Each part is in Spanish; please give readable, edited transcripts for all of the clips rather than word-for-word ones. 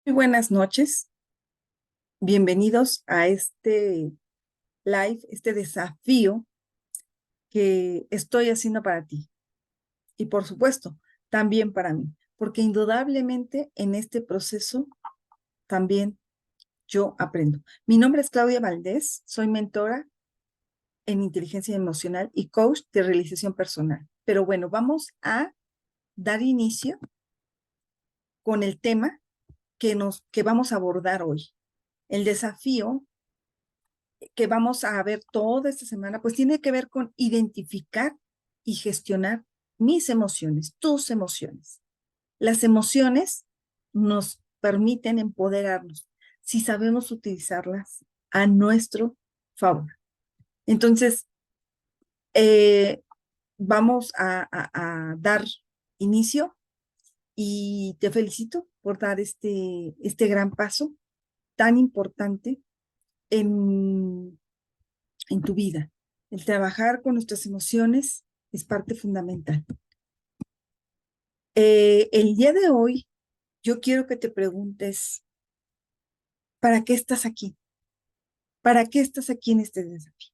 Muy buenas noches, bienvenidos a este live, este desafío que estoy haciendo para ti y por supuesto también para mí, porque indudablemente en este proceso también yo aprendo. Mi nombre es Claudia Valdés, soy mentora en inteligencia emocional y coach de realización personal. Pero bueno, vamos a dar inicio con el tema que vamos a abordar hoy. El desafío que vamos a ver toda esta semana, pues tiene que ver con identificar y gestionar mis emociones, tus emociones. Las emociones nos permiten empoderarnos si sabemos utilizarlas a nuestro favor. Entonces, eh, vamos a dar inicio y te felicito por dar este gran paso tan importante en tu vida. El trabajar con nuestras emociones es parte fundamental. El día de hoy, yo quiero que te preguntes, ¿para qué estás aquí? ¿Para qué estás aquí en este desafío?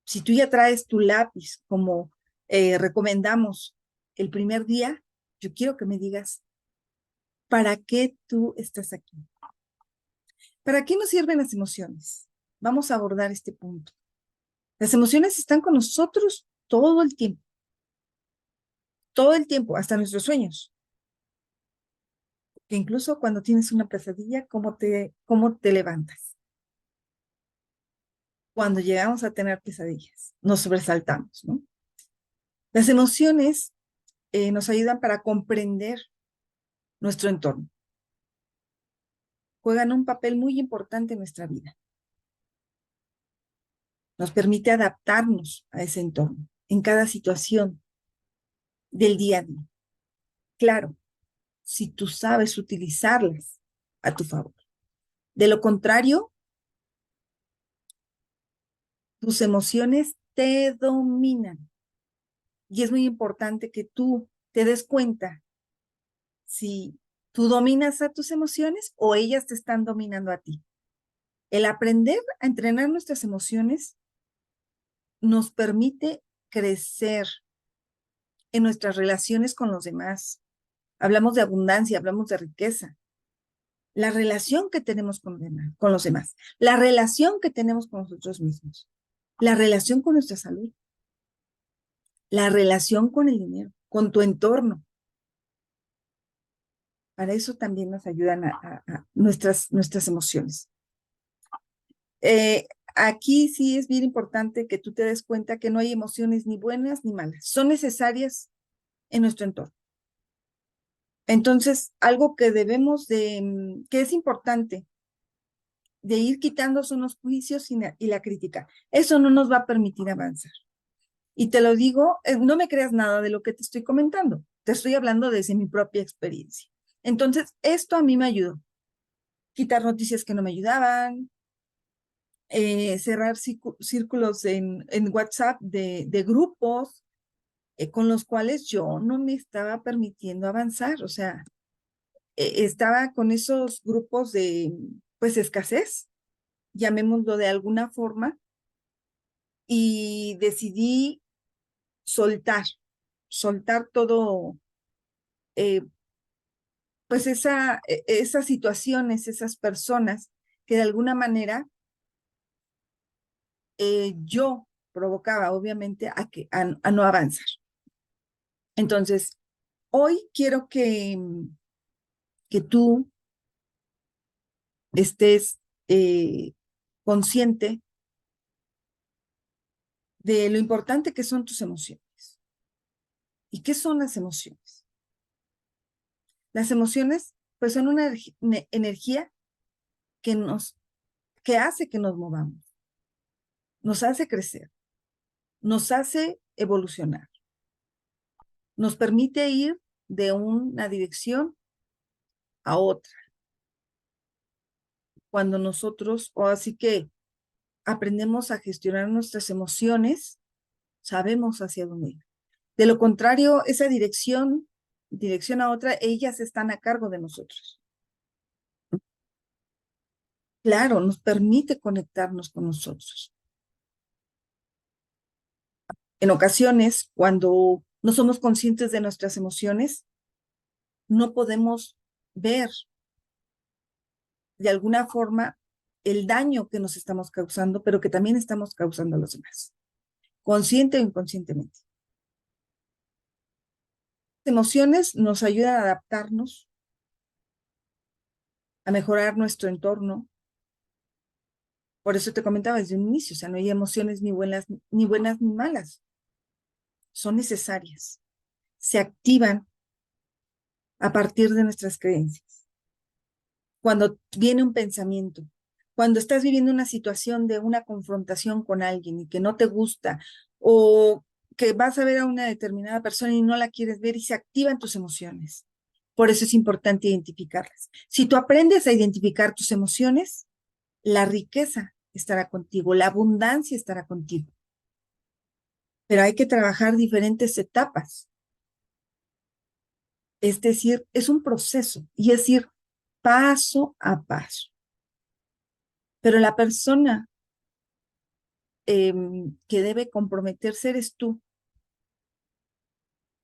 Si tú ya traes tu lápiz, como recomendamos el primer día, yo quiero que me digas, ¿para qué tú estás aquí? ¿Para qué nos sirven las emociones? Vamos a abordar este punto. Las emociones están con nosotros todo el tiempo, hasta nuestros sueños. Que incluso cuando tienes una pesadilla, cómo te levantas. Cuando llegamos a tener pesadillas, nos sobresaltamos, ¿no? Las emociones nos ayudan para comprender nuestro entorno. Juegan un papel muy importante en nuestra vida. Nos permite adaptarnos a ese entorno en cada situación del día a día. Claro, si tú sabes utilizarlas a tu favor. De lo contrario, tus emociones te dominan. Y es muy importante que tú te des cuenta si tú dominas a tus emociones o ellas te están dominando a ti. El aprender a entrenar nuestras emociones nos permite crecer en nuestras relaciones con los demás. Hablamos de abundancia, hablamos de riqueza. La relación que tenemos con los demás, la relación que tenemos con nosotros mismos, la relación con nuestra salud, la relación con el dinero, con tu entorno. Para eso también nos ayudan a nuestras emociones. Aquí sí es bien importante que tú te des cuenta que no hay emociones ni buenas ni malas. Son necesarias en nuestro entorno. Entonces, algo que que es importante de ir quitando son los juicios y la crítica. Eso no nos va a permitir avanzar. Y te lo digo, no me creas nada de lo que te estoy comentando. Te estoy hablando desde mi propia experiencia. Entonces, esto a mí me ayudó. Quitar noticias que no me ayudaban, cerrar círculos en WhatsApp de grupos con los cuales yo no me estaba permitiendo avanzar. O sea, estaba con esos grupos de, pues, escasez, llamémoslo de alguna forma, y decidí soltar, soltar todo, eh, pues esas situaciones, esas personas que de alguna manera yo provocaba, obviamente, a no avanzar. Entonces, hoy quiero que tú estés consciente de lo importante que son tus emociones. ¿Y qué son las emociones? Las emociones, pues, son una energía que que hace que nos movamos, nos hace crecer, nos hace evolucionar, nos permite ir de una dirección a otra. Cuando nosotros, o así que aprendemos a gestionar nuestras emociones, sabemos hacia dónde ir. De lo contrario, esa dirección a otra, ellas están a cargo de nosotros. Claro, nos permite conectarnos con nosotros. En ocasiones, cuando no somos conscientes de nuestras emociones, no podemos ver de alguna forma el daño que nos estamos causando, pero que también estamos causando a los demás, consciente o inconscientemente. Las emociones nos ayudan a adaptarnos, a mejorar nuestro entorno. Por eso te comentaba desde un inicio, o sea, no hay emociones ni buenas ni malas, son necesarias. Se activan a partir de nuestras creencias. Cuando viene un pensamiento, cuando estás viviendo una situación de una confrontación con alguien y que no te gusta, o que vas a ver a una determinada persona y no la quieres ver y se activan tus emociones. Por eso es importante identificarlas. Si tú aprendes a identificar tus emociones, la riqueza estará contigo, la abundancia estará contigo. Pero hay que trabajar diferentes etapas. Es decir, es un proceso y es ir paso a paso. Pero la persona que debe comprometerse eres tú,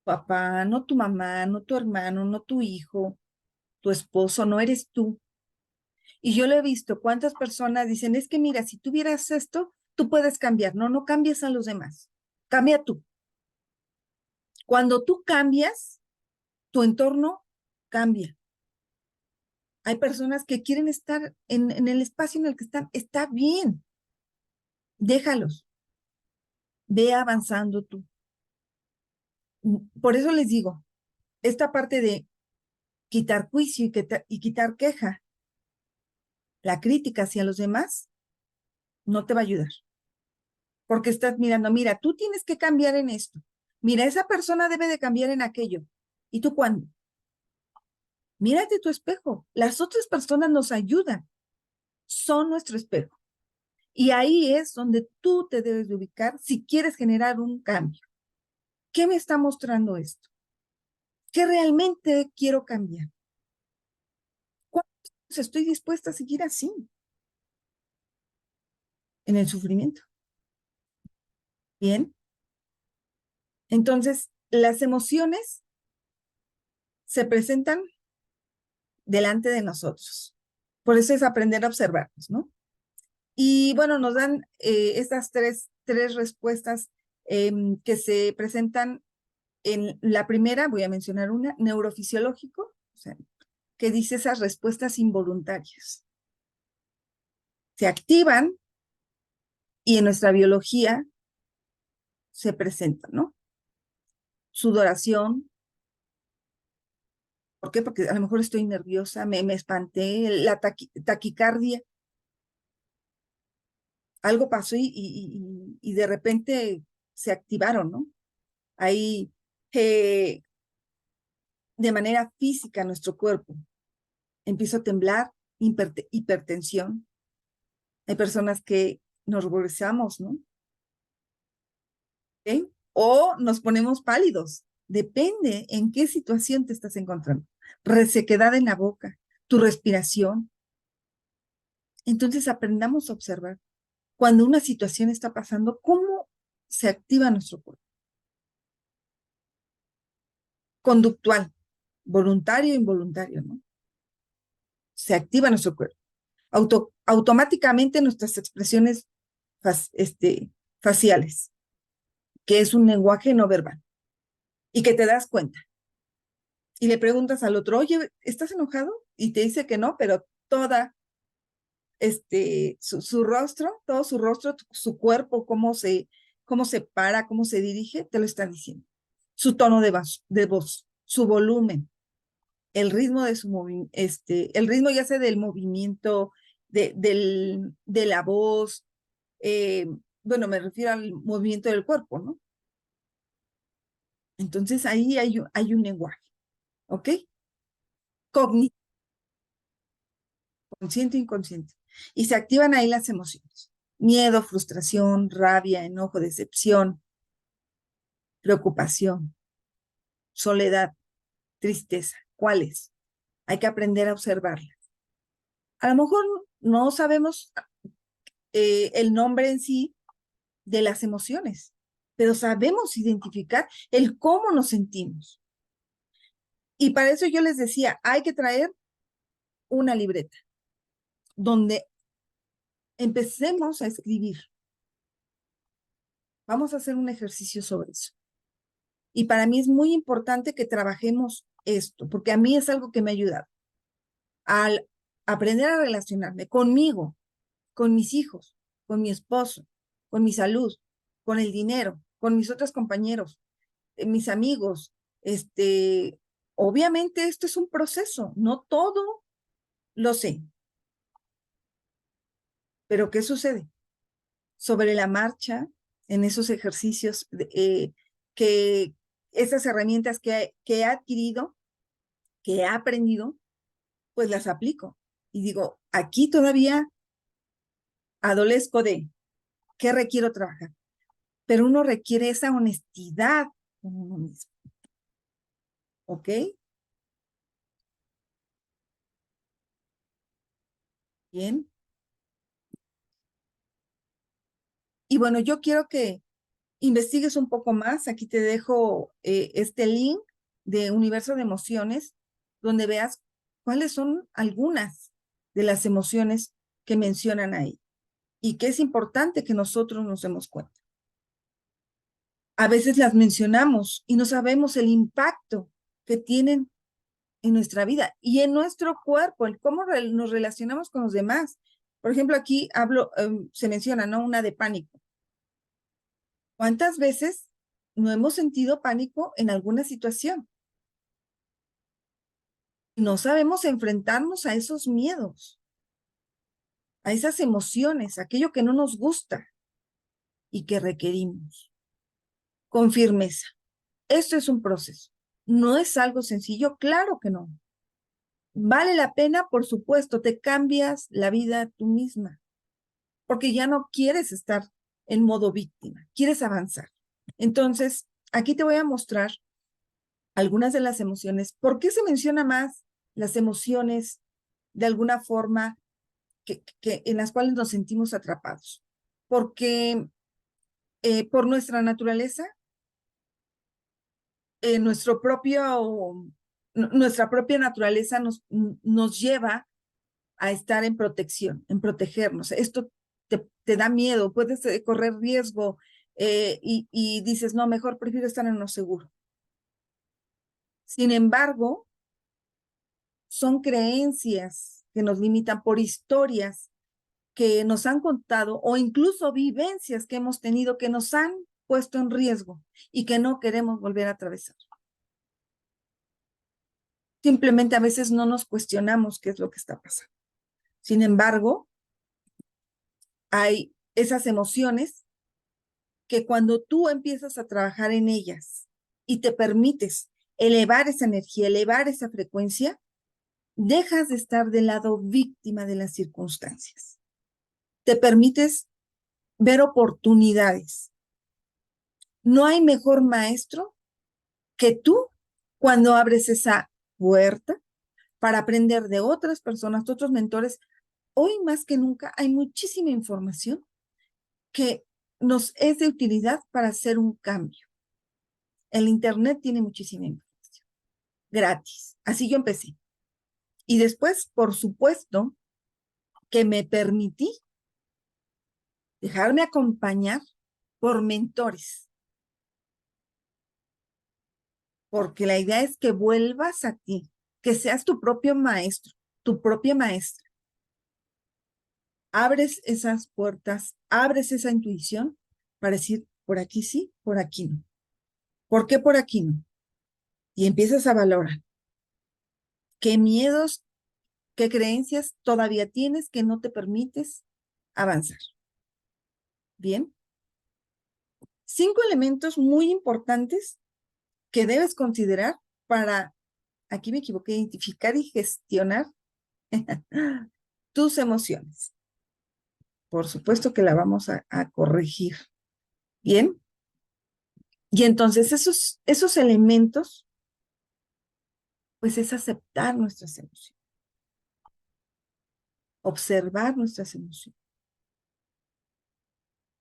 papá, no tu mamá, no tu hermano, no tu hijo, tu esposo, no eres tú. Y yo lo he visto, cuántas personas dicen, es que mira, si tuvieras esto, tú puedes cambiar. No, no cambies a los demás, cambia tú. Cuando tú cambias, tu entorno cambia. Hay personas que quieren estar en el espacio en el que están, está bien, déjalos, ve avanzando tú. Por eso les digo, esta parte de quitar juicio y quitar queja, la crítica hacia los demás, no te va a ayudar. Porque estás mirando, mira, tú tienes que cambiar en esto. Mira, esa persona debe de cambiar en aquello. ¿Y tú cuándo? Mírate tu espejo. Las otras personas nos ayudan. Son nuestro espejo. Y ahí es donde tú te debes de ubicar si quieres generar un cambio. ¿Qué me está mostrando esto? ¿Qué realmente quiero cambiar? ¿Cuántos estoy dispuesta a seguir así? En el sufrimiento. Bien. Entonces, las emociones se presentan delante de nosotros. Por eso es aprender a observarnos, ¿no? Y bueno, nos dan estas tres respuestas que se presentan en la primera, voy a mencionar una, neurofisiológico, o sea, que dice esas respuestas involuntarias. Se activan y en nuestra biología se presentan, ¿no? Sudoración. ¿Por qué? Porque a lo mejor estoy nerviosa, me espanté, la taquicardia, algo pasó y de repente se activaron, ¿no? Ahí, eh, de manera física, nuestro cuerpo empieza a temblar, hipertensión. Hay personas que nos ruborizamos, ¿no? ¿Ok? O nos ponemos pálidos. Depende en qué situación te estás encontrando. Resequedad en la boca, tu respiración. Entonces aprendamos a observar cuando una situación está pasando, cómo se activa nuestro cuerpo. Conductual, voluntario e involuntario, ¿no? Se activa nuestro cuerpo. Automáticamente nuestras expresiones faciales, que es un lenguaje no verbal, y que te das cuenta. Y le preguntas al otro, oye, ¿estás enojado? Y te dice que no, pero toda su rostro, todo su rostro, su cuerpo, cómo se para, cómo se dirige, te lo está diciendo. Su tono de voz, su volumen, el ritmo de su movimiento, el ritmo ya sea del movimiento, de la voz, eh, bueno, me refiero al movimiento del cuerpo, ¿no? Entonces ahí hay un lenguaje, ¿ok? Cognitivo, consciente e inconsciente. Y se activan ahí las emociones. Miedo, frustración, rabia, enojo, decepción, preocupación, soledad, tristeza. ¿Cuáles? Hay que aprender a observarlas. A lo mejor no sabemos el nombre en sí de las emociones, pero sabemos identificar el cómo nos sentimos. Y para eso yo les decía, hay que traer una libreta donde empecemos a escribir. Vamos a hacer un ejercicio sobre eso. Y para mí es muy importante que trabajemos esto, porque a mí es algo que me ha ayudado al aprender a relacionarme conmigo, con mis hijos, con mi esposo, con mi salud, con el dinero, con mis otros compañeros, mis amigos. Obviamente esto es un proceso, no todo lo sé, pero ¿qué sucede? Sobre la marcha, en esos ejercicios, que esas herramientas que he adquirido, que he aprendido, pues las aplico. Y digo, aquí todavía adolezco de qué requiero trabajar, pero uno requiere esa honestidad con uno mismo. ¿Ok? Bien. Y bueno, yo quiero que investigues un poco más. Aquí te dejo este link de Universo de Emociones, donde veas cuáles son algunas de las emociones que mencionan ahí y que es importante que nosotros nos demos cuenta. A veces las mencionamos y no sabemos el impacto que tienen en nuestra vida y en nuestro cuerpo, en cómo nos relacionamos con los demás. Por ejemplo, aquí se menciona, ¿no? Una de pánico. ¿Cuántas veces no hemos sentido pánico en alguna situación? No sabemos enfrentarnos a esos miedos, a esas emociones, aquello que no nos gusta y que requerimos con firmeza. Esto es un proceso. No es algo sencillo, claro que no. Vale la pena, por supuesto, te cambias la vida tú misma, porque ya no quieres estar en modo víctima, quieres avanzar. Entonces, aquí te voy a mostrar algunas de las emociones. ¿Por qué se menciona más las emociones de alguna forma en las cuales nos sentimos atrapados? Porque por nuestra naturaleza, nuestra propia naturaleza nos lleva a estar en protección, en protegernos. Esto te da miedo, puedes correr riesgo y dices, no, mejor prefiero estar en lo seguro. Sin embargo, son creencias que nos limitan por historias que nos han contado o incluso vivencias que hemos tenido que nos han puesto en riesgo y que no queremos volver a atravesar. Simplemente a veces no nos cuestionamos qué es lo que está pasando. Sin embargo, hay esas emociones que cuando tú empiezas a trabajar en ellas y te permites elevar esa energía, elevar esa frecuencia, dejas de estar del lado víctima de las circunstancias. Te permites ver oportunidades. No hay mejor maestro que tú cuando abres esa puerta para aprender de otras personas, de otros mentores. Hoy más que nunca hay muchísima información que nos es de utilidad para hacer un cambio. El Internet tiene muchísima información, gratis. Así yo empecé. Y después, por supuesto, que me permití dejarme acompañar por mentores, porque la idea es que vuelvas a ti, que seas tu propio maestro, tu propia maestra. Abres esas puertas, abres esa intuición para decir, por aquí sí, por aquí no. ¿Por qué por aquí no? Y empiezas a valorar qué miedos, qué creencias todavía tienes que no te permites avanzar. Bien. 5 elementos muy importantes que debes considerar para, aquí me equivoqué, identificar y gestionar tus emociones. Por supuesto que la vamos a corregir. Bien. Y entonces esos elementos, pues es aceptar nuestras emociones. observar nuestras emociones,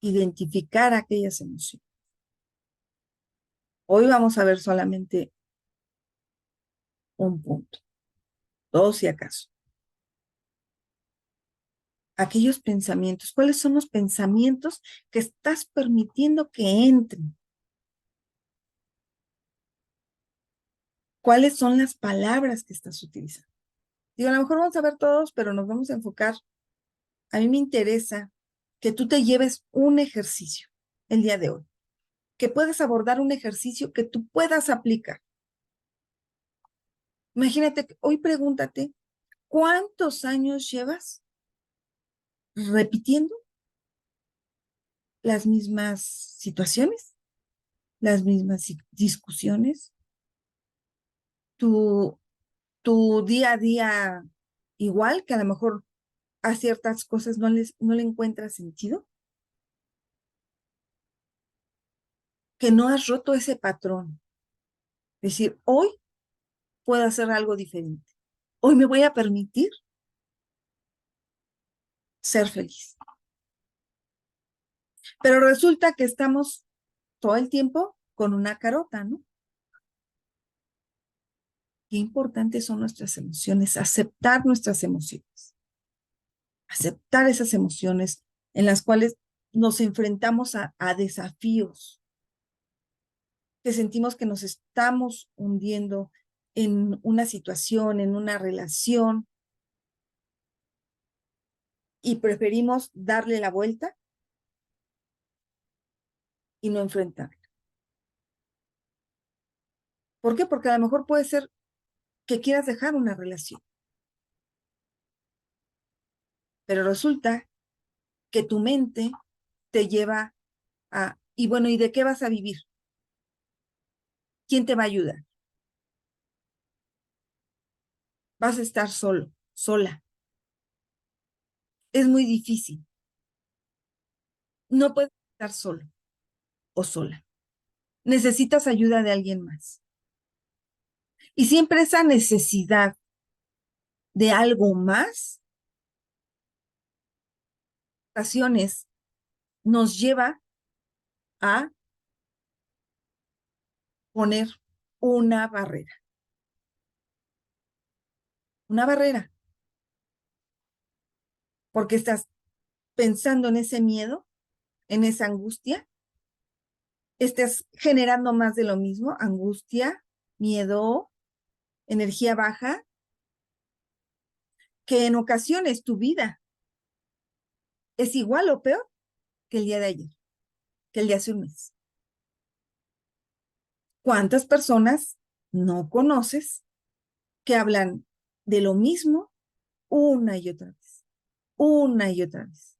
identificar aquellas emociones. Hoy vamos a ver solamente un punto, dos si acaso. Aquellos pensamientos, ¿cuáles son los pensamientos que estás permitiendo que entren? ¿Cuáles son las palabras que estás utilizando? Digo, a lo mejor vamos a ver todos, pero nos vamos a enfocar. A mí me interesa que tú te lleves un ejercicio el día de hoy, que puedas abordar un ejercicio que tú puedas aplicar. Imagínate, hoy pregúntate, ¿cuántos años llevas repitiendo las mismas situaciones, las mismas discusiones, tu, tu día a día igual, que a lo mejor a ciertas cosas no le encuentras sentido, que no has roto ese patrón? Es decir, hoy puedo hacer algo diferente. Hoy me voy a permitir ser feliz. Pero resulta que estamos todo el tiempo con una carota, ¿no? Qué importantes son nuestras emociones, aceptar nuestras emociones, aceptar esas emociones en las cuales nos enfrentamos a desafíos, que sentimos que nos estamos hundiendo en una situación, en una relación, y preferimos darle la vuelta y no enfrentarla. ¿Por qué? Porque a lo mejor puede ser que quieras dejar una relación, pero resulta que tu mente te lleva a, y bueno, ¿y de qué vas a vivir? ¿Quién te va a ayudar? Vas a estar solo, sola. Es muy difícil. No puedes estar solo o sola. Necesitas ayuda de alguien más. Y siempre esa necesidad de algo más, ocasiones nos lleva a poner una barrera. Una barrera, porque estás pensando en ese miedo, en esa angustia, estás generando más de lo mismo, angustia, miedo, energía baja, que en ocasiones tu vida es igual o peor que el día de ayer, que el de hace un mes. ¿Cuántas personas no conoces que hablan de lo mismo una y otra vez? Una y otra vez.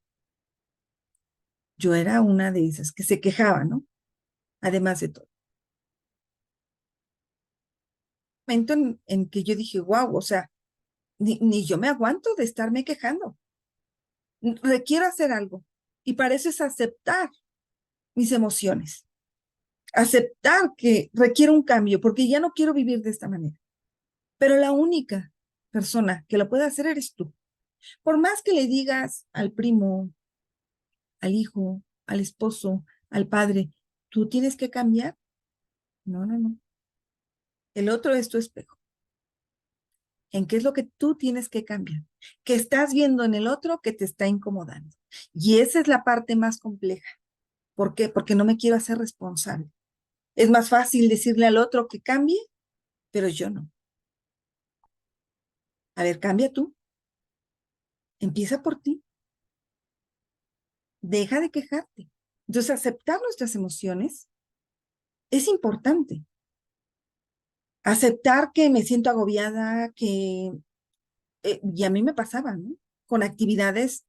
Yo era una de esas que se quejaba, ¿no? Además de todo. Momento en que yo dije, wow, o sea, ni yo me aguanto de estarme quejando. Requiero hacer algo. Y para eso es aceptar mis emociones. Aceptar que requiere un cambio, porque ya no quiero vivir de esta manera. Pero la única persona que lo puede hacer eres tú. Por más que le digas al primo, al hijo, al esposo, al padre, tú tienes que cambiar. No, no, no. El otro es tu espejo. ¿En qué es lo que tú tienes que cambiar? ¿Qué estás viendo en el otro que te está incomodando? Y esa es la parte más compleja. ¿Por qué? Porque no me quiero hacer responsable. Es más fácil decirle al otro que cambie, pero yo no. A ver, cambia tú. Empieza por ti. Deja de quejarte. Entonces, aceptar nuestras emociones es importante. Aceptar que me siento agobiada, y a mí me pasaba, ¿no? Con actividades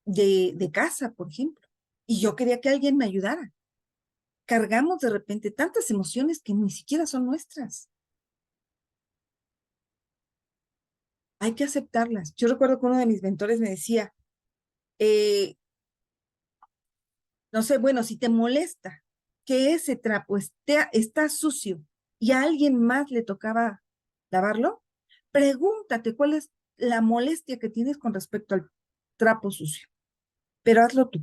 de casa, por ejemplo. Y yo quería que alguien me ayudara. Cargamos de repente tantas emociones que ni siquiera son nuestras. Hay que aceptarlas. Yo recuerdo que uno de mis mentores me decía, eh, no sé, bueno, si te molesta que ese trapo está sucio y a alguien más le tocaba lavarlo, pregúntate cuál es la molestia que tienes con respecto trapo sucio, pero hazlo tú.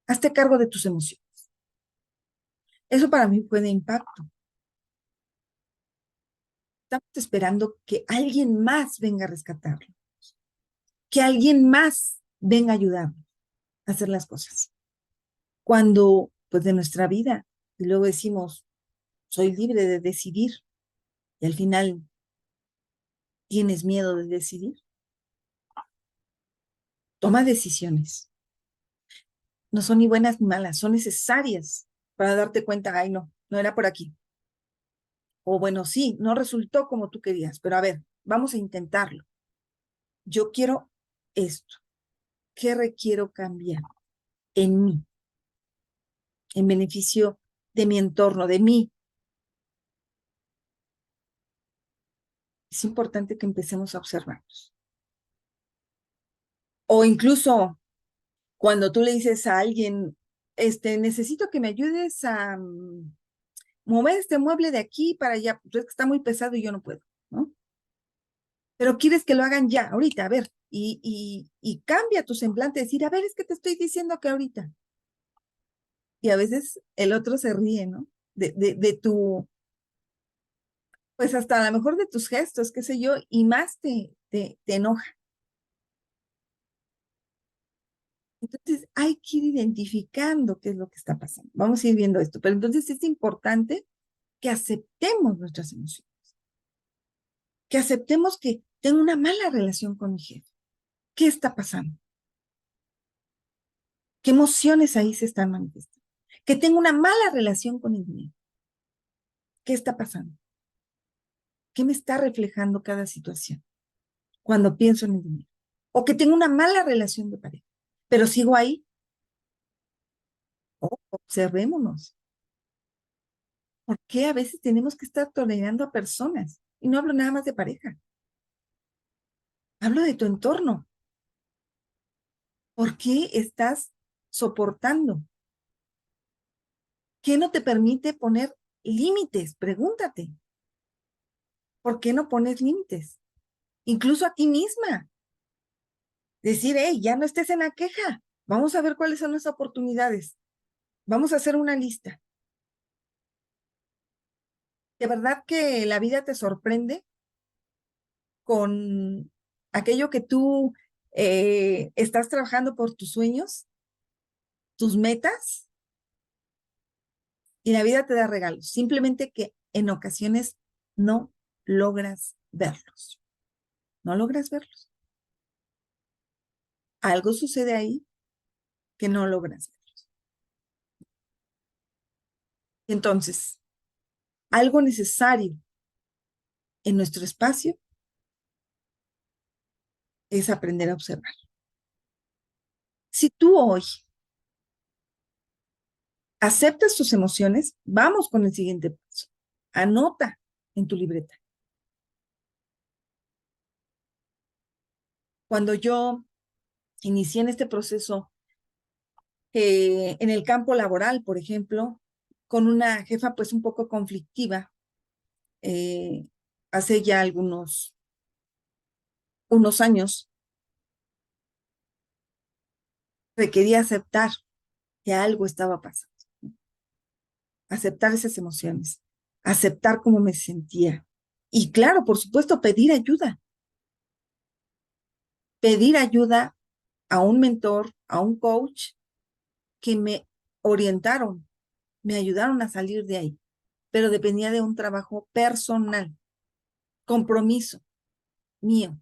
Hazte cargo de tus emociones. Eso para mí fue de impacto. Estamos esperando que alguien más venga a rescatarlo, que alguien más venga a ayudarnos a hacer las cosas. Cuando, pues, de nuestra vida, y luego decimos, soy libre de decidir, y al final tienes miedo de decidir. Toma decisiones. No son ni buenas ni malas, son necesarias para darte cuenta, ay, no, no era por aquí. O bueno, sí, no resultó como tú querías, pero a ver, vamos a intentarlo. Yo quiero esto. ¿Qué requiero cambiar en mí, en beneficio de mi entorno, de mí? Es importante que empecemos a observarnos. O incluso cuando tú le dices a alguien, necesito que me ayudes a mover este mueble de aquí para allá, pues es que está muy pesado y yo no puedo, ¿no? Pero quieres que lo hagan ya, ahorita, a ver, y cambia tu semblante, decir, a ver, es que te estoy diciendo que ahorita. Y a veces el otro se ríe, ¿no? De tu, pues hasta a lo mejor de tus gestos, qué sé yo, y más te enoja. Entonces hay que ir identificando qué es lo que está pasando. Vamos a ir viendo esto, pero entonces es importante que aceptemos nuestras emociones, que aceptemos que tengo una mala relación con mi jefe. ¿Qué está pasando? ¿Qué emociones ahí se están manifestando? Que tengo una mala relación con el dinero. ¿Qué está pasando? ¿Qué me está reflejando cada situación cuando pienso en el dinero? O que tengo una mala relación de pareja, pero sigo ahí. Oh, observémonos. ¿Por qué a veces tenemos que estar tolerando a personas? Y no hablo nada más de pareja. Hablo de tu entorno. ¿Por qué estás soportando? ¿Qué no te permite poner límites? Pregúntate. ¿Por qué no pones límites? Incluso a ti misma. Decir, hey, ya no estés en la queja. Vamos a ver cuáles son las oportunidades. Vamos a hacer una lista. De verdad que la vida te sorprende con aquello que tú estás trabajando por tus sueños, tus metas, y la vida te da regalos. Simplemente que en ocasiones no logras verlos. No logras verlos. Algo sucede ahí que no logras verlos. Entonces, algo necesario en nuestro espacio es aprender a observar. Si tú hoy aceptas tus emociones, vamos con el siguiente paso. Anota en tu libreta. Cuando yo inicié en este proceso en el campo laboral, por ejemplo, con una jefa pues un poco conflictiva, eh, hace ya unos años, requería aceptar que algo estaba pasando, aceptar esas emociones, aceptar cómo me sentía. Y claro, por supuesto, pedir ayuda a un mentor, a un coach que me orientaron, me ayudaron a salir de ahí, pero dependía de un trabajo personal, compromiso mío.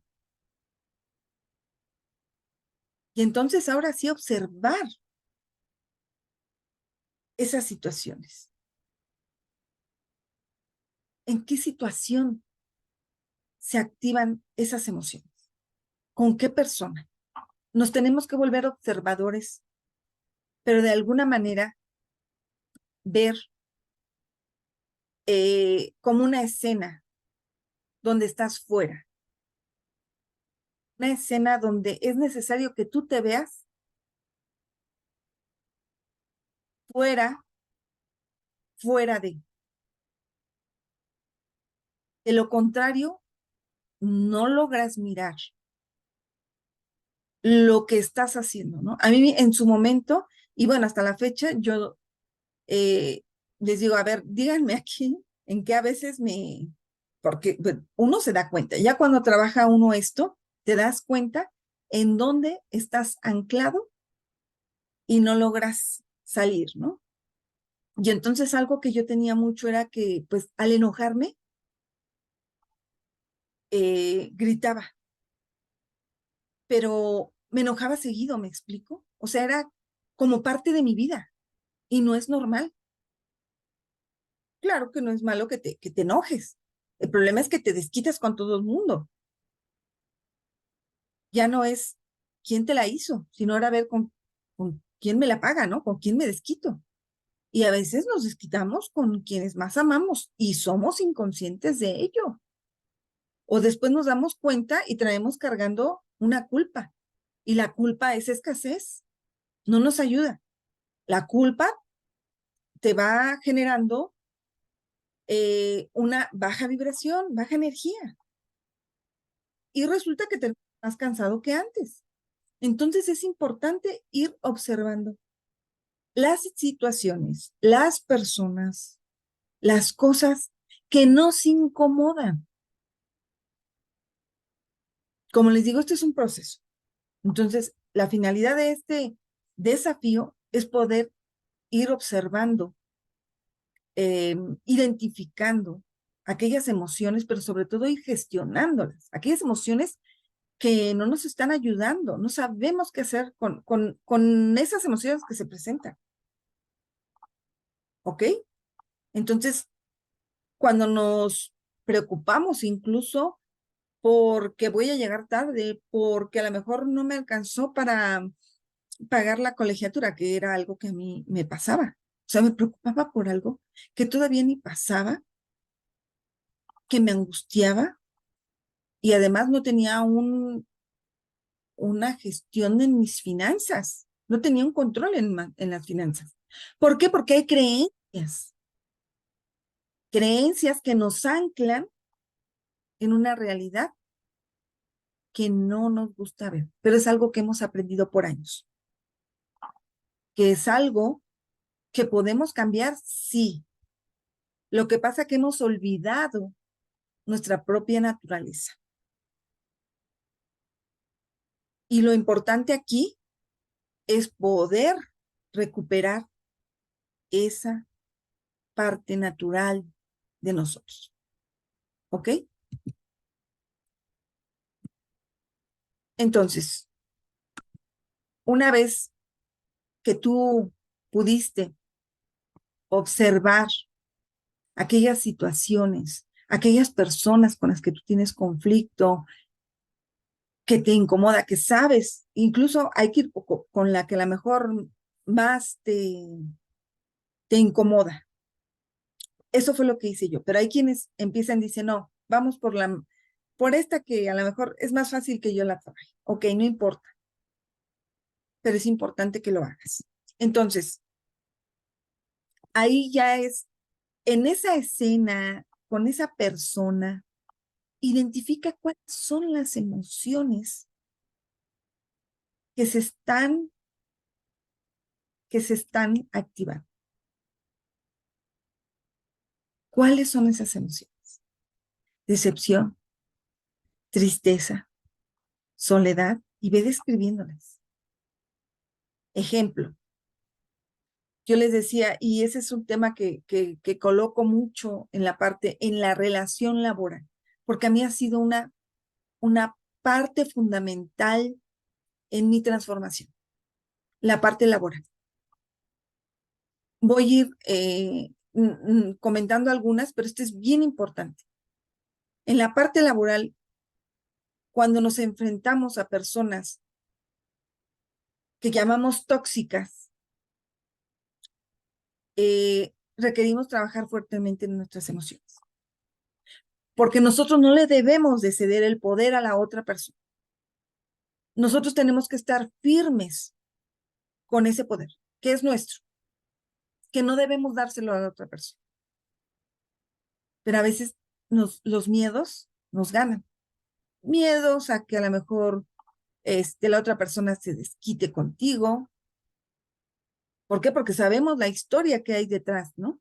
Y entonces ahora sí observar esas situaciones. ¿En qué situación se activan esas emociones? ¿Con qué persona? Nos tenemos que volver observadores, pero de alguna manera ver como una escena donde estás fuera, una escena donde es necesario que tú te veas fuera, fuera de. De lo contrario, no logras mirar lo que estás haciendo, ¿no? A mí en su momento, y bueno, hasta la fecha, yo eh, les digo, a ver, díganme aquí en qué a veces porque bueno, uno se da cuenta, ya cuando trabaja uno esto, te das cuenta en dónde estás anclado y no logras salir, ¿no? Y entonces algo que yo tenía mucho era que, pues, al enojarme, gritaba, pero me enojaba seguido, ¿me explico? O sea, era como parte de mi vida y no es normal. Claro que no es malo que te enojes. El problema es que te desquitas con todo el mundo. Ya no es quién te la hizo, sino ahora ver con quién me la paga, ¿no? Con quién me desquito. Y a veces nos desquitamos con quienes más amamos y somos inconscientes de ello. O después nos damos cuenta y traemos cargando una culpa. Y la culpa es escasez, no nos ayuda. La culpa te va generando una baja vibración, baja energía. Y resulta que te más cansado que antes. Entonces es importante ir observando las situaciones, las personas, las cosas que nos incomodan. Como les digo, este es un proceso. Entonces, la finalidad de este desafío es poder ir observando, eh, identificando aquellas emociones, pero sobre todo ir gestionándolas, aquellas emociones que no nos están ayudando, no sabemos qué hacer con esas emociones que se presentan, ¿ok? Entonces, cuando nos preocupamos incluso porque voy a llegar tarde, porque a lo mejor no me alcanzó para pagar la colegiatura, que era algo que a mí me pasaba. O sea, me preocupaba por algo que todavía ni pasaba, que me angustiaba y además no tenía una gestión en mis finanzas, no tenía un control en las finanzas. ¿Por qué? Porque hay creencias que nos anclan en una realidad que no nos gusta ver, pero es algo que hemos aprendido por años, que es algo que podemos cambiar, sí. Lo que pasa es que hemos olvidado nuestra propia naturaleza. Y lo importante aquí es poder recuperar esa parte natural de nosotros. ¿Ok? Entonces, una vez que tú pudiste observar aquellas situaciones, aquellas personas con las que tú tienes conflicto, que te incomoda, que sabes, incluso hay que ir con la que a lo mejor más te incomoda. Eso fue lo que hice yo, pero hay quienes empiezan y dicen, no, vamos por esta que a lo mejor es más fácil que yo la trabaje. Ok, no importa, pero es importante que lo hagas. Entonces, ahí ya es, en esa escena, con esa persona, identifica cuáles son las emociones que se están, que se están activando. ¿Cuáles son esas emociones? Decepción, tristeza, soledad, y ve describiéndolas. Ejemplo, yo les decía, y ese es un tema que coloco mucho en la parte, en la relación laboral, porque a mí ha sido una parte fundamental en mi transformación, la parte laboral. Voy a ir comentando algunas, pero esto es bien importante. En la parte laboral, cuando nos enfrentamos a personas que llamamos tóxicas, requerimos trabajar fuertemente en nuestras emociones, porque nosotros no le debemos de ceder el poder a la otra persona. Nosotros tenemos que estar firmes con ese poder, que es nuestro, que no debemos dárselo a la otra persona. Pero a veces los miedos nos ganan. Miedos a que a lo mejor la otra persona se desquite contigo. ¿Por qué? Porque sabemos la historia que hay detrás, ¿no?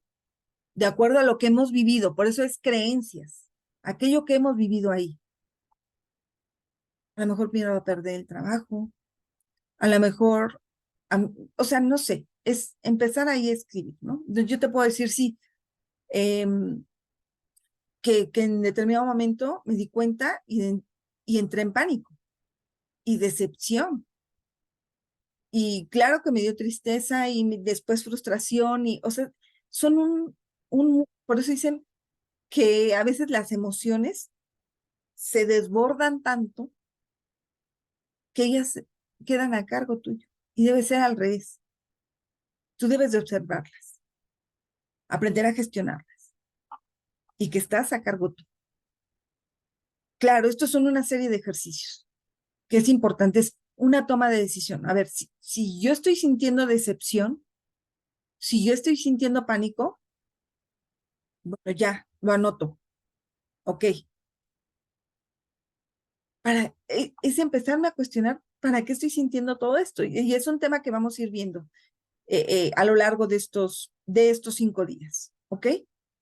De acuerdo a lo que hemos vivido, por eso es creencias, aquello que hemos vivido ahí. A lo mejor miedo a perder el trabajo, a lo mejor, o sea, no sé, es empezar ahí a escribir, ¿no? Entonces, yo te puedo decir, sí, que en determinado momento me di cuenta y entré en pánico y decepción. Y claro que me dio tristeza y después frustración y, o sea, son por eso dicen que a veces las emociones se desbordan tanto que ellas quedan a cargo tuyo. Y debe ser al revés. Tú debes de observarlas, aprender a gestionarlas y que estás a cargo tú. Claro, estos son una serie de ejercicios que es importante, es una toma de decisión. A ver, si yo estoy sintiendo decepción, si yo estoy sintiendo pánico, bueno, ya, lo anoto. Ok. Es empezarme a cuestionar para qué estoy sintiendo todo esto. Y es un tema que vamos a ir viendo a lo largo de estos 5 días. ¿Ok?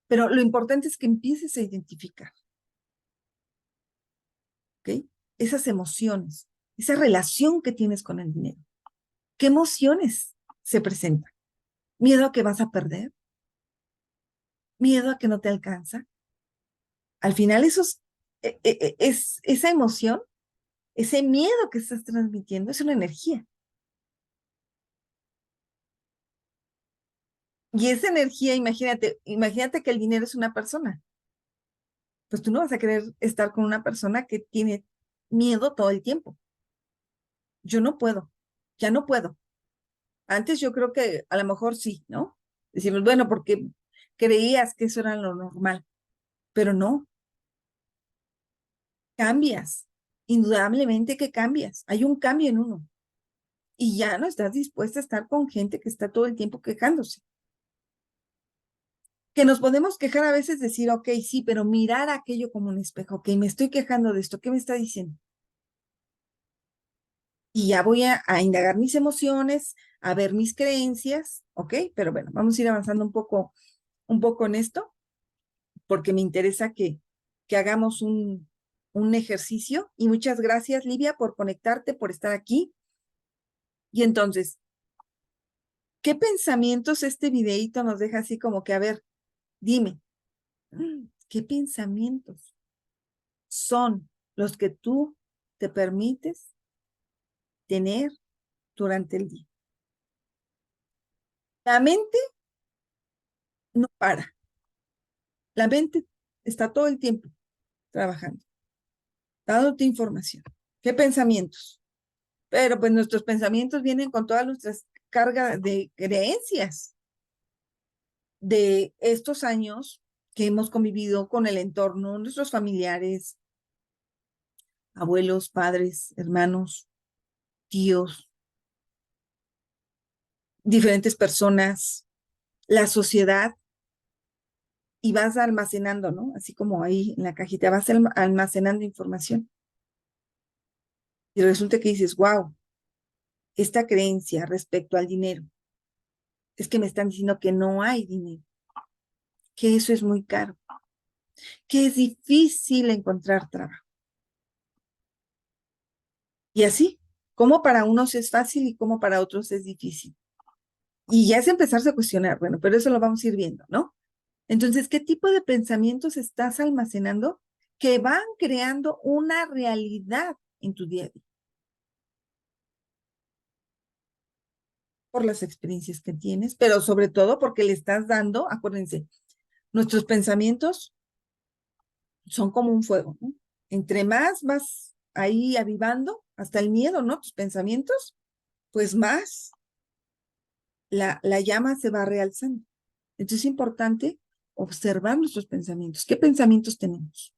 Pero lo importante es que empieces a identificar, ¿ok? Esas emociones, esa relación que tienes con el dinero. ¿Qué emociones se presentan? ¿Miedo a que vas a perder? ¿Miedo a que no te alcanza? Al final, esa emoción, ese miedo que estás transmitiendo, es una energía. Y esa energía, imagínate que el dinero es una persona. Pues tú no vas a querer estar con una persona que tiene miedo todo el tiempo. Yo no puedo, ya no puedo. Antes yo creo que a lo mejor sí, ¿no? Decimos, bueno, porque creías que eso era lo normal, pero no, cambias. Indudablemente que cambias. Hay un cambio en uno. Y ya no estás dispuesta a estar con gente que está todo el tiempo quejándose. Que nos podemos quejar a veces, decir, ok, sí, pero mirar aquello como un espejo, ok, me estoy quejando de esto, ¿qué me está diciendo? Y ya voy a indagar mis emociones, a ver mis creencias, ok, pero bueno, vamos a ir avanzando un poco en esto, porque me interesa que hagamos un ejercicio. Y muchas gracias, Livia, por conectarte, por estar aquí. Y entonces, ¿qué pensamientos este videíto nos deja así como que, a ver, dime, ¿qué pensamientos son los que tú te permites tener durante el día? La mente no para, la mente está todo el tiempo trabajando, dándote información. ¿Qué pensamientos? Pero pues nuestros pensamientos vienen con todas nuestras cargas de creencias de estos años que hemos convivido con el entorno, nuestros familiares, abuelos, padres, hermanos, tíos, diferentes personas, la sociedad, y vas almacenando, ¿no? Así como ahí en la cajita, vas almacenando información. Y resulta que dices, wow, esta creencia respecto al dinero, es que me están diciendo que no hay dinero, que eso es muy caro, que es difícil encontrar trabajo. Y así, como para unos es fácil y como para otros es difícil. Y ya es empezarse a cuestionar, bueno, pero eso lo vamos a ir viendo, ¿no? Entonces, ¿qué tipo de pensamientos estás almacenando que van creando una realidad en tu día a día? Por las experiencias que tienes, pero sobre todo porque le estás dando, acuérdense, nuestros pensamientos son como un fuego, ¿no? Entre más vas ahí avivando, hasta el miedo, ¿no? Tus pensamientos, pues más la llama se va realzando. Entonces es importante observar nuestros pensamientos. ¿Qué pensamientos tenemos?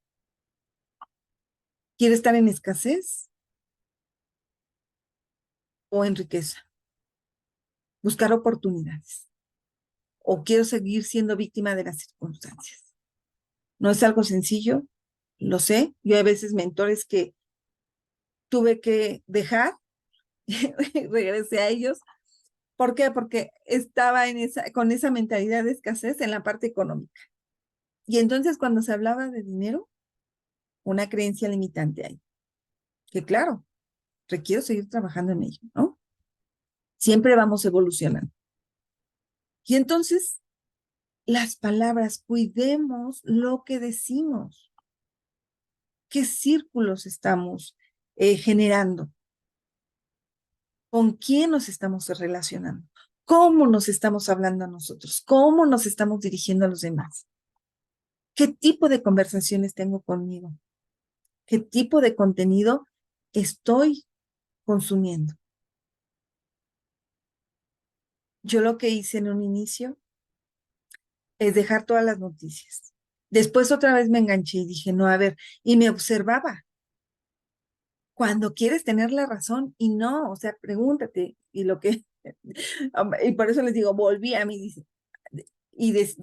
¿Quiere estar en escasez o en riqueza? Buscar oportunidades. ¿O quiero seguir siendo víctima de las circunstancias? No es algo sencillo, lo sé. Yo a veces mentores que tuve que dejar, regresé a ellos. ¿Por qué? Porque estaba con esa mentalidad de escasez en la parte económica. Y entonces cuando se hablaba de dinero, una creencia limitante ahí, que claro, requiero seguir trabajando en ello, ¿no? Siempre vamos evolucionando. Y entonces, las palabras, cuidemos lo que decimos, qué círculos estamos generando, con quién nos estamos relacionando, cómo nos estamos hablando a nosotros, cómo nos estamos dirigiendo a los demás, qué tipo de conversaciones tengo conmigo, qué tipo de contenido estoy consumiendo. Yo lo que hice en un inicio es dejar todas las noticias. Después otra vez me enganché y dije, no, a ver, y me observaba. Cuando quieres tener la razón y no, o sea, pregúntate, y lo que, y por eso les digo, volví a mí, dice,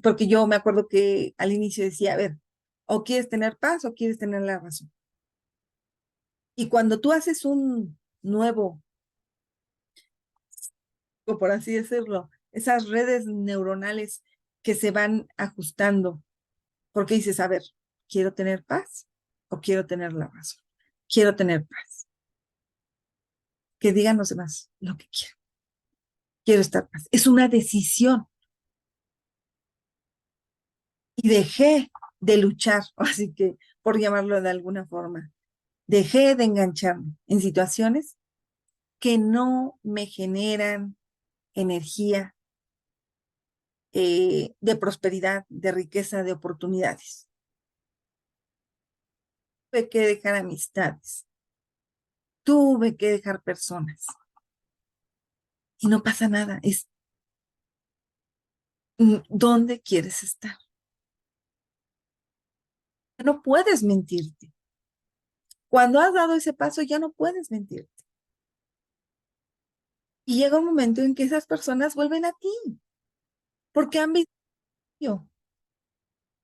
porque yo me acuerdo que al inicio decía, a ver, o quieres tener paz o quieres tener la razón. Y cuando tú haces un nuevo, o por así decirlo, esas redes neuronales que se van ajustando, porque dices, a ver, ¿quiero tener paz o quiero tener la razón? Quiero tener paz. Que digan los demás lo que quieran. Quiero estar paz. Es una decisión. Y dejé de luchar, así que por llamarlo de alguna forma, dejé de engancharme en situaciones que no me generan energía de prosperidad, de riqueza, de oportunidades. Tuve que dejar amistades, tuve que dejar personas y no pasa nada, es dónde quieres estar. No puedes mentirte. Cuando has dado ese paso ya no puedes mentirte. Y llega un momento en que esas personas vuelven a ti, porque han visto.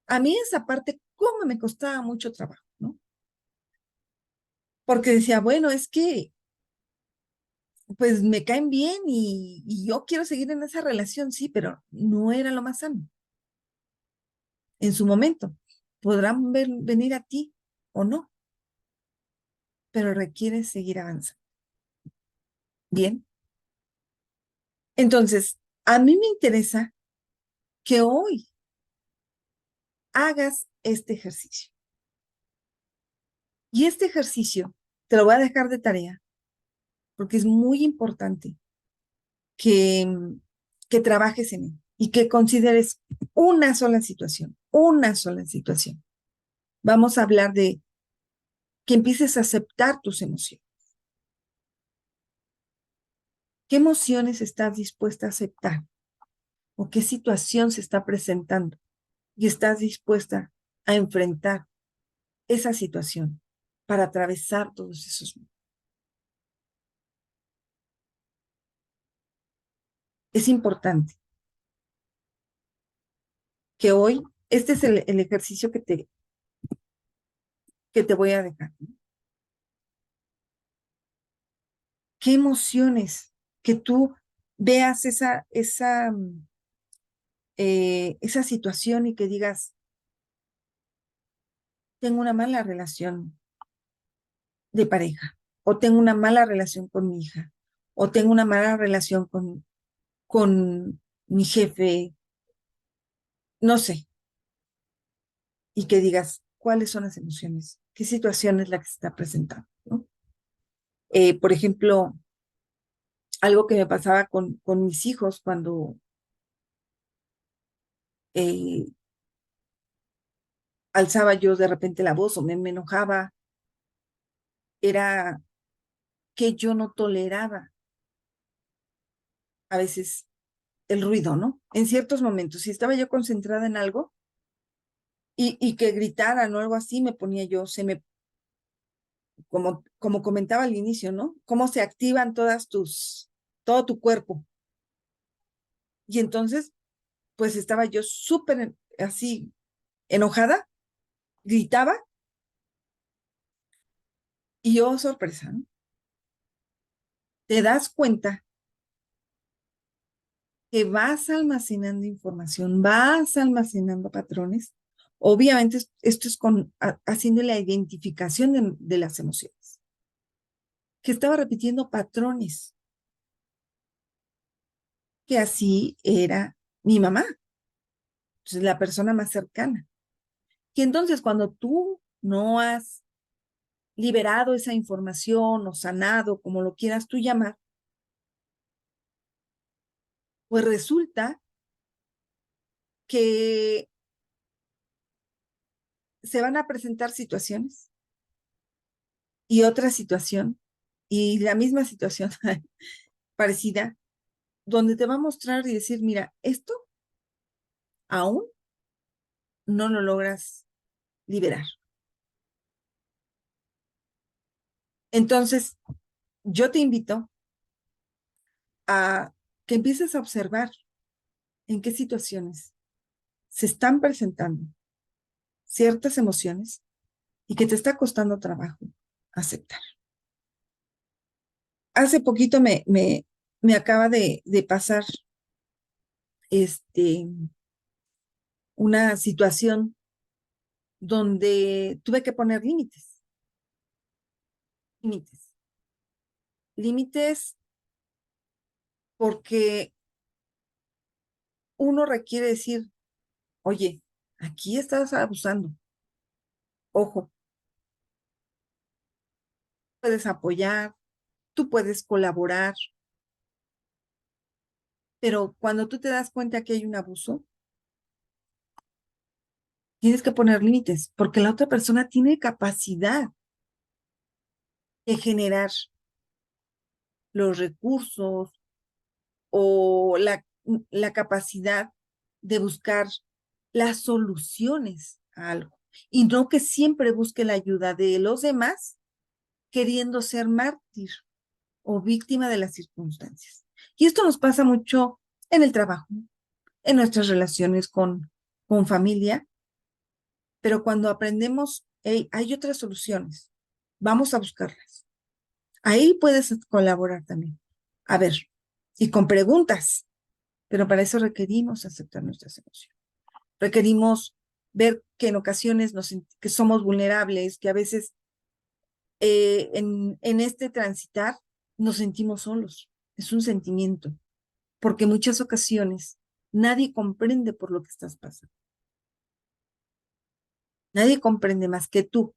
A mí esa parte, cómo me costaba mucho trabajo, ¿no? Porque decía, bueno, es que, pues me caen bien y yo quiero seguir en esa relación, sí, pero no era lo más sano. En su momento, podrán venir a ti o no, pero requiere seguir avanzando. Bien, entonces, a mí me interesa que hoy hagas este ejercicio. Y este ejercicio te lo voy a dejar de tarea porque es muy importante que, que trabajes en él y que consideres una sola situación, una sola situación. Vamos a hablar de que empieces a aceptar tus emociones. ¿Qué emociones estás dispuesta a aceptar? ¿O qué situación se está presentando? Y estás dispuesta a enfrentar esa situación para atravesar todos esos. Es importante que hoy, este es el ejercicio que te voy a dejar. ¿Qué emociones que tú veas esa situación y que digas, tengo una mala relación de pareja, o tengo una mala relación con mi hija, o tengo una mala relación con mi jefe, no sé, y que digas, ¿cuáles son las emociones? ¿Qué situación es la que se está presentando? ¿No? Por ejemplo, algo que me pasaba con mis hijos cuando eh, alzaba yo de repente la voz o me enojaba, era que yo no toleraba a veces el ruido, ¿no? En ciertos momentos, si estaba yo concentrada en algo y que gritaran o algo así, me ponía yo, como comentaba al inicio, ¿no? Cómo se activan todo tu cuerpo. Y entonces, pues estaba yo súper así enojada, gritaba y yo, sorpresa, ¿no? te das cuenta que vas almacenando información, vas almacenando patrones. Obviamente esto es haciendo la identificación de las emociones, que estaba repitiendo patrones, que así era mi mamá, pues, la persona más cercana. Y entonces cuando tú no has liberado esa información o sanado, como lo quieras tú llamar, pues resulta que se van a presentar situaciones y otra situación y la misma situación parecida, donde te va a mostrar y decir, mira, esto aún no lo logras liberar. Entonces, yo te invito a que empieces a observar en qué situaciones se están presentando ciertas emociones y que te está costando trabajo aceptar. Hace poquito me acaba de pasar este, una situación donde tuve que poner límites, límites porque uno requiere decir, oye, aquí estás abusando, ojo, puedes apoyar, tú puedes colaborar, pero cuando tú te das cuenta que hay un abuso, tienes que poner límites, porque la otra persona tiene capacidad de generar los recursos o la capacidad de buscar las soluciones a algo y no que siempre busque la ayuda de los demás queriendo ser mártir o víctima de las circunstancias. Y esto nos pasa mucho en el trabajo, en nuestras relaciones con familia, pero cuando aprendemos, hey, hay otras soluciones, vamos a buscarlas. Ahí puedes colaborar también. A ver, y con preguntas, pero para eso requerimos aceptar nuestras emociones. Requerimos ver que en ocasiones que somos vulnerables, que a veces en este transitar nos sentimos solos. Es un sentimiento, porque en muchas ocasiones nadie comprende por lo que estás pasando. Nadie comprende más que tú.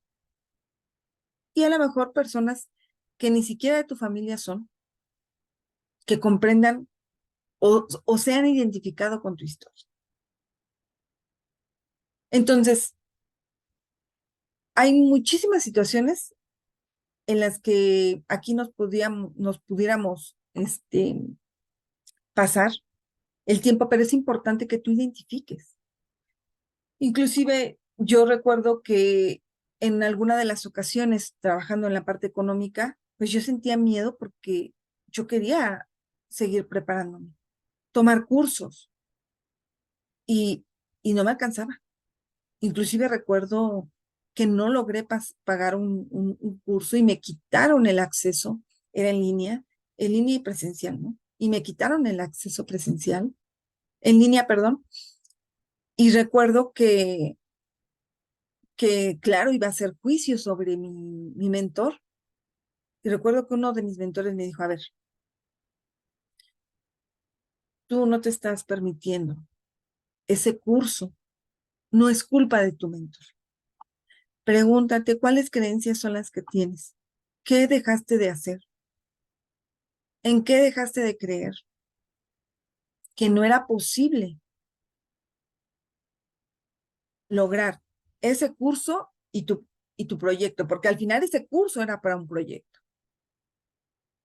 Y a lo mejor personas que ni siquiera de tu familia son, que comprendan o se han identificado con tu historia. Entonces, hay muchísimas situaciones en las que aquí nos pudiéramos pasar el tiempo, pero es importante que tú identifiques. Inclusive yo recuerdo que en alguna de las ocasiones trabajando en la parte económica, pues yo sentía miedo porque yo quería seguir preparándome, tomar cursos y, y no me alcanzaba. Inclusive recuerdo que no logré pagar un curso y me quitaron el acceso, era en línea y presencial, ¿no? Y me quitaron el acceso presencial, en línea, perdón. Y recuerdo que claro, iba a hacer juicio sobre mi mentor. Y recuerdo que uno de mis mentores me dijo, a ver, tú no te estás permitiendo ese curso, no es culpa de tu mentor. Pregúntate cuáles creencias son las que tienes, qué dejaste de hacer, en qué dejaste de creer, que no era posible lograr ese curso y tu proyecto, porque al final ese curso era para un proyecto.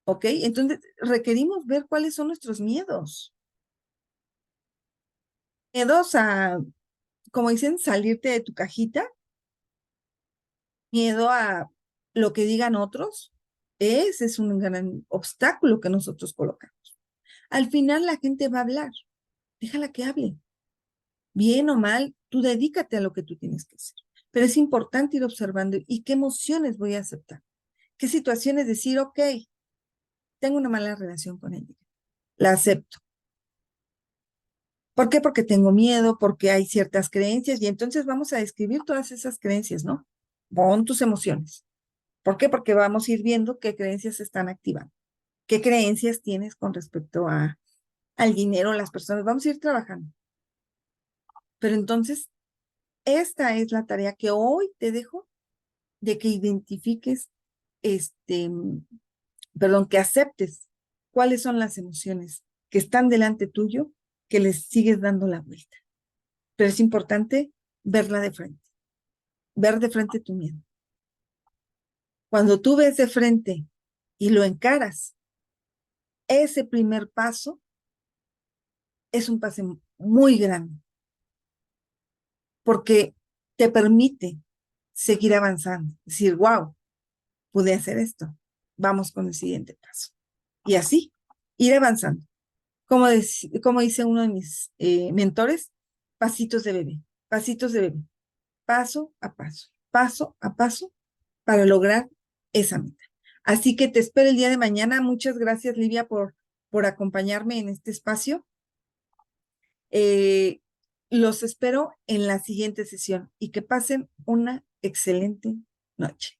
¿Ok? Entonces requerimos ver cuáles son nuestros miedos. Miedos a, como dicen, salirte de tu cajita, miedo a lo que digan otros. Ese es un gran obstáculo que nosotros colocamos. Al final la gente va a hablar, déjala que hable. Bien o mal, tú dedícate a lo que tú tienes que hacer. Pero es importante ir observando y qué emociones voy a aceptar. Qué situaciones decir, ok, tengo una mala relación con ella. La acepto. ¿Por qué? Porque tengo miedo, porque hay ciertas creencias y entonces vamos a describir todas esas creencias, ¿no? Pon tus emociones. ¿Por qué? Porque vamos a ir viendo qué creencias se están activando, qué creencias tienes con respecto al dinero, las personas. Vamos a ir trabajando. Pero entonces, esta es la tarea que hoy te dejo de que identifiques, este, perdón, que aceptes cuáles son las emociones que están delante tuyo, que les sigues dando la vuelta. Pero es importante verla de frente, ver de frente tu miedo. Cuando tú ves de frente y lo encaras, ese primer paso es un paso muy grande, porque te permite seguir avanzando, decir, wow, pude hacer esto, vamos con el siguiente paso. Y así, ir avanzando. Como dice uno de mis mentores, pasitos de bebé, paso a paso, para lograr esa meta. Así que te espero el día de mañana. Muchas gracias, Livia, por acompañarme en este espacio. Eh, los espero en la siguiente sesión y que pasen una excelente noche.